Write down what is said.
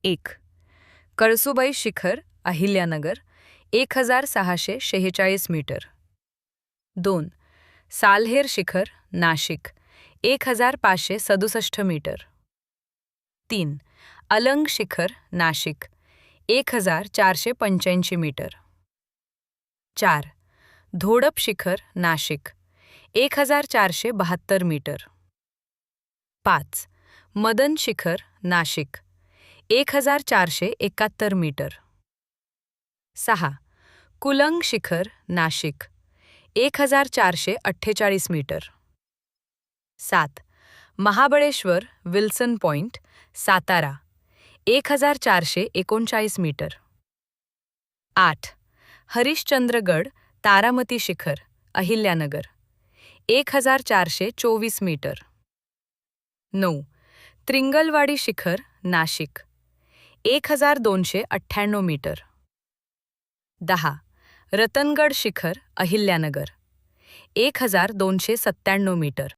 1. कळसुबाई शिखर अहिल्यानगर 1646 मीटर. 2. साल्हेर शिखर नाशिक 1567 मीटर. 3. अलंग शिखर नाशिक 1485 मीटर. 4. धोडप शिखर नाशिक 1472 मीटर. 5. मदन शिखर नाशिक 1471 मीटर. 6. कुलंग शिखर Nashik 1448 metre. 7. Mahabaleshwar Wilson point Satara 1439 metre. 8. Harishchandragad Taramati शिखर अहिल्यानगर 1424 मीटर. 9. त्रिंगलवाडी शिखर नाशिक 1298 मीटर. 10. रतनगड शिखर अहिल्यानगर 1297 मीटर.